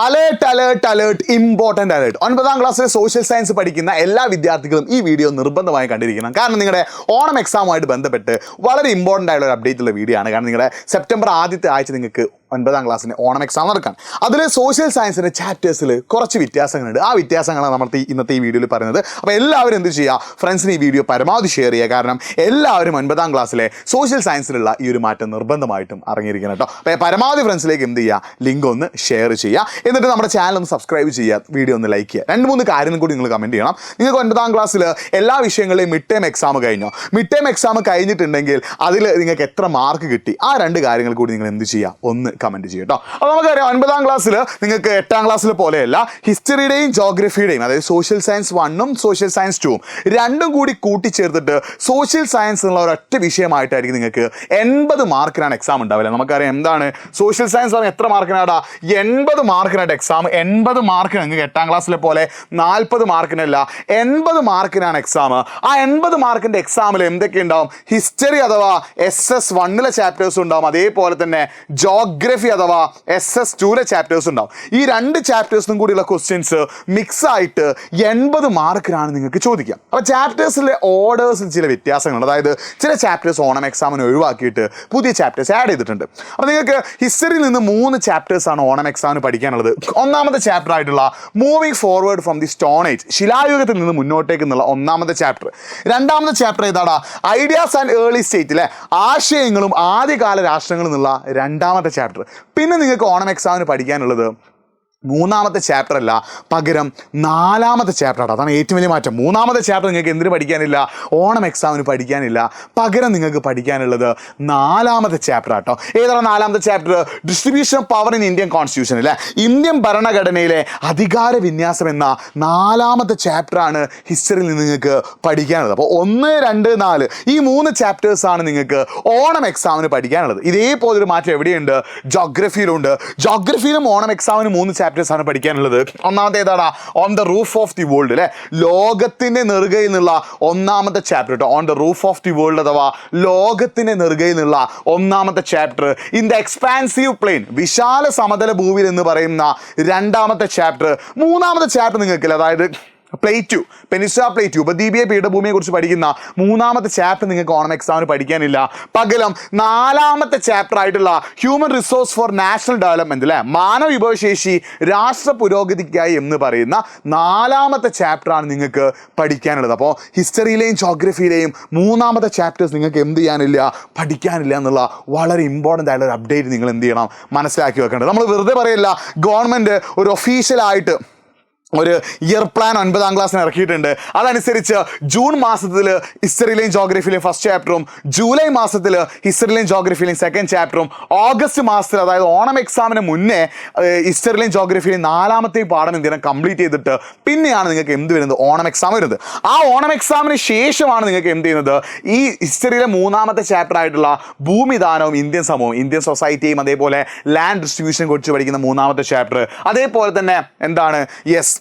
Alert important alert. 9ാം ക്ലാസ്സിലെ social science പഠിക്കുന്ന എല്ലാ വിദ്യാർത്ഥികളും ഈ വീഡിയോ നിർബന്ധമായി കണ്ടിരിക്കണം. കാരണം നിങ്ങളുടെ ഓണം എക്സാമുമായിട്ട് ബന്ധപ്പെട്ട് വളരെ ഇമ്പോർട്ടൻ്റ് ആയിട്ടുള്ള ഒരു അപ്ഡേറ്റ് ഉള്ള വീഡിയോ ആണ്. കാരണം നിങ്ങളുടെ സെപ്റ്റംബർ ആദ്യത്തെ ആഴ്ച നിങ്ങൾക്ക് 9ാം ക്ലാസ്സിന് ഓണം എക്സാം നടക്കാൻ. അതിൽ സോഷ്യൽ സയൻസിൻ്റെ ചാപ്റ്റേഴ്സിൽ കുറച്ച് വ്യത്യാസങ്ങളുണ്ട്. ആ വ്യത്യാസങ്ങളാണ് നമ്മൾ ഇന്നത്തെ ഈ വീഡിയോയിൽ പറയുന്നത്. അപ്പോൾ എല്ലാവരും എന്ത് ചെയ്യുക, ഫ്രണ്ട്സിന് ഈ വീഡിയോ പരമാവധി ഷെയർ ചെയ്യുക. കാരണം എല്ലാവരും 9ാം ക്ലാസ്സിലെ സോഷ്യൽ സയൻസിലുള്ള ഈ ഒരു മാറ്റം നിർബന്ധമായിട്ടും അറിഞ്ഞിരിക്കണം കേട്ടോ. അപ്പോൾ പരമാവധി ഫ്രണ്ട്സിലേക്ക് എന്ത് ചെയ്യുക, ലിങ്ക് ഒന്ന് ഷെയർ ചെയ്യുക. എന്നിട്ട് നമ്മുടെ ചാനൽ ഒന്ന് സബ്സ്ക്രൈബ് ചെയ്യുക, വീഡിയോ ഒന്ന് ലൈക്ക് ചെയ്യുക. 2-3 കാര്യങ്ങൾ കൂടി നിങ്ങൾ കമൻറ്റ് ചെയ്യണം. നിങ്ങൾക്ക് 9ാം ക്ലാസ്സിൽ എല്ലാ വിഷയങ്ങളിലെയും മിഡ് ടേം എക്സാം കഴിഞ്ഞോ, മിഡ് ടേം എക്സാം കഴിഞ്ഞിട്ടുണ്ടെങ്കിൽ അതിൽ നിങ്ങൾക്ക് എത്ര മാർക്ക് കിട്ടി, ആ 2 കാര്യങ്ങൾ കൂടി നിങ്ങൾ എന്ത് ചെയ്യുക, ഒന്ന് കമൻറ്റ് ചെയ്യുക കേട്ടോ. അപ്പോൾ നമുക്കറിയാം 9ാം ക്ലാസ്സിൽ നിങ്ങൾക്ക് 8ാം ക്ലാസ്സിൽ പോലെയല്ല ഹിസ്റ്ററിയുടെയും ജോഗ്രഫിയുടെയും, അതായത് സോഷ്യൽ സയൻസ് 1ഉം സോഷ്യൽ സയൻസ് 2ഉം രണ്ടും കൂടി കൂട്ടിച്ചേർത്തിട്ട് സോഷ്യൽ സയൻസ് എന്നുള്ള ഒരൊറ്റ വിഷയമായിട്ടായിരിക്കും നിങ്ങൾക്ക് 80 മാർക്കിനാണ് എക്സാം ഉണ്ടാവില്ല. നമുക്കറിയാം എന്താണ് സോഷ്യൽ സയൻസ് പറഞ്ഞാൽ എത്ര മാർക്കിനാടാ, 80 മാർക്കിനായിട്ട് എക്സാം. 80 മാർക്കിന് നിങ്ങൾക്ക് 8ാം ക്ലാസ്സിലെ പോലെ 40 മാർക്കിനല്ല, 80 മാർക്കിനാണ് എക്സാം. ആ 80 മാർക്കിൻ്റെ എക്സാമിൽ എന്തൊക്കെ ഉണ്ടാവും, ഹിസ്റ്ററി അഥവാ SS1 ചാപ്റ്റേഴ്സ് ഉണ്ടാവും, അതേപോലെ തന്നെ ജോഗ്രഫി അഥവാ SS2 ചാപ്റ്റേഴ്സ് ഉണ്ടാവും. ഈ 2 ചാപ്റ്റേഴ്സിനും കൂടിയുള്ള ക്വസ്റ്റ്യൻസ് മിക്സ് ആയിട്ട് 80 മാർക്കിനാണ് നിങ്ങൾക്ക് ചോദിക്കുക. അപ്പോൾ ചാപ്റ്റേഴ്സിലെ ഓർഡേഴ്സിൽ ചില വ്യത്യാസങ്ങളുണ്ട്. അതായത് ചില ചാപ്റ്റേഴ്സ് ഓണം എക്സാമിന് ഒഴിവാക്കിയിട്ട് പുതിയ ചാപ്റ്റേഴ്സ് ആഡ് ചെയ്തിട്ടുണ്ട്. അപ്പോൾ നിങ്ങൾക്ക് ഹിസ്റ്ററിയിൽ നിന്ന് 3 ചാപ്റ്റേഴ്സാണ് ഓണം എക്സാമിന് പഠിക്കാനുള്ളത്. ഒന്നാമത്തെ ചാപ്റ്റർ ആയിട്ടുള്ള moving forward from the stone age, ശിലായുഗത്തിൽ നിന്ന് മുന്നോട്ടേക്ക് എന്നുള്ള ഒന്നാമത്തെ ചാപ്റ്റർ. രണ്ടാമത്തെ ചാപ്റ്റർ ഏതാടാ, ഐഡിയാസ് ആൻഡ് ഏർലി സ്റ്റേറ്റിലെ ആശയങ്ങളും ആദ്യകാല രാഷ്ട്രങ്ങളും എന്നുള്ള രണ്ടാമത്തെ ചാപ്റ്റർ. പിന്നെ നിങ്ങൾക്ക് ഓണം എക്സാമിന് പഠിക്കാനുള്ളത് 3ാമത്തെ ചാപ്റ്റർ അല്ല, പകരം 4ാമത്തെ ചാപ്റ്ററാണ്. അതാണ് ഏറ്റവും വലിയ മാറ്റം. 3ാമത്തെ ചാപ്റ്റർ നിങ്ങൾക്ക് എന്തിനു പഠിക്കാനില്ല, ഓണം എക്സാമിന് പഠിക്കാനില്ല. പകരം നിങ്ങൾക്ക് പഠിക്കാനുള്ളത് 4ാമത്തെ ചാപ്റ്റർ ആട്ടോ. ഏതാണ് 4ാമത്തെ chapter, distribution of power in Indian constitution അല്ലേ, ഇന്ത്യൻ ഭരണഘടനയിലെ അധികാര വിന്യാസം എന്ന 4ാമത്തെ ചാപ്റ്ററാണ് ഹിസ്റ്ററിയിൽ നിന്ന് നിങ്ങൾക്ക് പഠിക്കാനുള്ളത്. അപ്പോൾ 1, 2, 4 ഈ 3 ചാപ്റ്റേഴ്സാണ് നിങ്ങൾക്ക് ഓണം എക്സാമിന് പഠിക്കാനുള്ളത്. ഇതേപോലൊരു മാറ്റം എവിടെയുണ്ട്, ജോഗ്രഫിയിലുണ്ട്. ജോഗ്രഫിയിലും ഓണം എക്സാമിന് 3 ചാപ്റ്റേഴ്സ് ആണ് പഠിക്കാനുള്ളത്. ഒന്നാമത്തെ ഏതാണ്, on the roof of the world അല്ലെ, ലോകത്തിന്റെ നെറുകയിൽ നിന്നുള്ള 1ാമത്തെ ചാപ്റ്റർ കേട്ടോ. On the roof of the world അഥവാ ലോകത്തിന്റെ നെറുകയിൽ നിന്നുള്ള 1ാമത്തെ chapter. In the expansive plain, വിശാല സമതല ഭൂവിൽ എന്ന് പറയുന്ന 2ാമത്തെ ചാപ്റ്റർ. 3ാമത്തെ ചാപ്റ്റർ നിങ്ങൾക്കില്ല, അതായത് പ്ലേറ്റു, പെനിൻസുല പ്ലേറ്റു, ഉപദ്വീപീയ പീഠഭൂമിയെ കുറിച്ച് പഠിക്കുന്ന 3ാമത്തെ ചാപ്റ്റർ നിങ്ങൾക്ക് ഓണം എക്സാമിന് പഠിക്കാനില്ല. പകരം 4ാമത്തെ ചാപ്റ്റർ ആയിട്ടുള്ള human resource four national development അല്ലെ, മാനവ വിഭവശേഷി രാഷ്ട്ര പുരോഗതിക്കായി എന്ന് പറയുന്ന 4ാമത്തെ ചാപ്റ്ററാണ് നിങ്ങൾക്ക് പഠിക്കാനുള്ളത്. അപ്പോൾ ഹിസ്റ്ററിയിലെയും ജോഗ്രഫിയിലെയും 3ാമത്തെ ചാപ്റ്റേഴ്സ് നിങ്ങൾക്ക് എന്ത് ചെയ്യാനില്ല, പഠിക്കാനില്ല എന്നുള്ള വളരെ ഇമ്പോർട്ടൻ്റ് ആയിട്ടുള്ള ഒരു അപ്ഡേറ്റ് നിങ്ങൾ എന്ത് ചെയ്യണം, മനസ്സിലാക്കി വെക്കേണ്ടത്. നമ്മൾ വെറുതെ പറയില്ല, ഗവൺമെൻറ് ഒരു ഒഫീഷ്യലായിട്ട് ഒരു ഇയർ പ്ലാൻ 9ാം ക്ലാസ്സിന് ഇറക്കിയിട്ടുണ്ട്. അതനുസരിച്ച് ജൂൺ മാസത്തിൽ ഹിസ്റ്ററിയിലെയും ജോഗ്രഫിയിലെയും ഫസ്റ്റ് ചാപ്റ്ററും, ജൂലൈ മാസത്തിൽ ഹിസ്റ്ററിയിലെയും ജോഗ്രഫിയിലെയും സെക്കൻഡ് ചാപ്റ്ററും, ഓഗസ്റ്റ് മാസത്തിൽ അതായത് ഓണം എക്സാമിന് മുന്നേ ഹിസ്റ്ററിയിലെയും ജോഗ്രഫിയിലെയും 4ാമത്തെയും പാഠം എന്തിനാണ് കംപ്ലീറ്റ് ചെയ്തിട്ട് പിന്നെയാണ് നിങ്ങൾക്ക് എന്ത് വരുന്നത്, ഓണം എക്സാം വരുന്നത്. ആ ഓണം എക്സാമിന് ശേഷമാണ് നിങ്ങൾക്ക് എന്ത് ചെയ്യുന്നത്, ഈ ഹിസ്റ്ററിയിലെ 3ാമത്തെ ചാപ്റ്റർ ആയിട്ടുള്ള ഭൂമിദാനവും ഇന്ത്യൻ സമൂഹവും, ഇന്ത്യൻ സൊസൈറ്റിയും അതേപോലെ ലാൻഡ് ഡിസ്ട്രിബ്യൂഷനെ കുറിച്ച് പഠിക്കുന്ന 3ാമത്തെ ചാപ്റ്റർ. അതേപോലെ തന്നെ എന്താണ്, യെസ്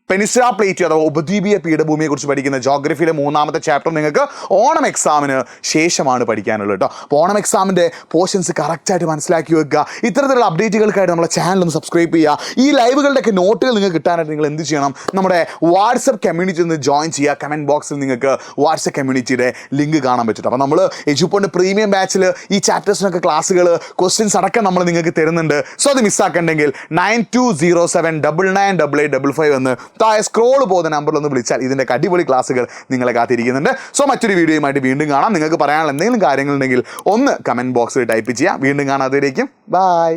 പെനിൻസുല പ്ലേറ്റു അഥവാ ഉപദ്വീപീയ പീഠഭൂമിയെ കുറിച്ച് പഠിക്കുന്ന ജോഗ്രഫിയിലെ 3ാമത്തെ ചാപ്റ്റർ നിങ്ങൾക്ക് ഓണം എക്സാമിന് ശേഷമാണ് പഠിക്കാനുള്ളത് കേട്ടോ. അപ്പോൾ ഓണം എക്സാമിൻ്റെ പോർഷൻസ് കറക്റ്റായിട്ട് മനസ്സിലാക്കി വെക്കുക. ഇത്തരത്തിലുള്ള അപ്ഡേറ്റുകൾക്കായിട്ട് നമ്മളെ ചാനൽ ഒന്ന് സബ്സ്ക്രൈബ് ചെയ്യുക. ഈ ലൈവുകളുടെയൊക്കെ നോട്ടുകൾ നിങ്ങൾക്ക് കിട്ടാനായിട്ട് നിങ്ങൾ എന്ത് ചെയ്യണം, നമ്മുടെ വാട്സപ്പ് കമ്മ്യൂണിറ്റി ഒന്ന് ജോയിൻ ചെയ്യുക. കമൻറ്റ് ബോക്സിൽ നിങ്ങൾക്ക് വാട്സപ്പ് കമ്മ്യൂണിറ്റിയുടെ ലിങ്ക് കാണാൻ പറ്റും. അപ്പോൾ നമ്മൾ എജുപോണ്ട് പ്രീമിയം ബാച്ചിൽ ഈ ചാപ്റ്റേഴ്സിനൊക്കെ ക്ലാസ്സുകൾ, ക്വസ്റ്റ്യൻസ് അടക്കം നമ്മൾ നിങ്ങൾക്ക് തരുന്നുണ്ട്. സോ അത് മിസ്സാക്കണ്ടെങ്കിൽ 9207998855 എന്ന് താഴെ സ്ക്രോൾ പോകുന്ന നമ്പറിൽ ഒന്ന് വിളിച്ചാൽ ഇതിൻ്റെ അടിപൊളി ക്ലാസ്സുകൾ നിങ്ങളെ കാത്തിരിക്കുന്നുണ്ട്. സോ മറ്റൊരു വീഡിയോയുമായിട്ട് വീണ്ടും കാണാം. നിങ്ങൾക്ക് പറയാനുള്ള എന്തെങ്കിലും കാര്യങ്ങളുണ്ടെങ്കിൽ ഒന്ന് കമൻറ്റ് ബോക്സിൽ ടൈപ്പ് ചെയ്യാം. വീണ്ടും കാണാം. അതുവരേക്കും ബൈ.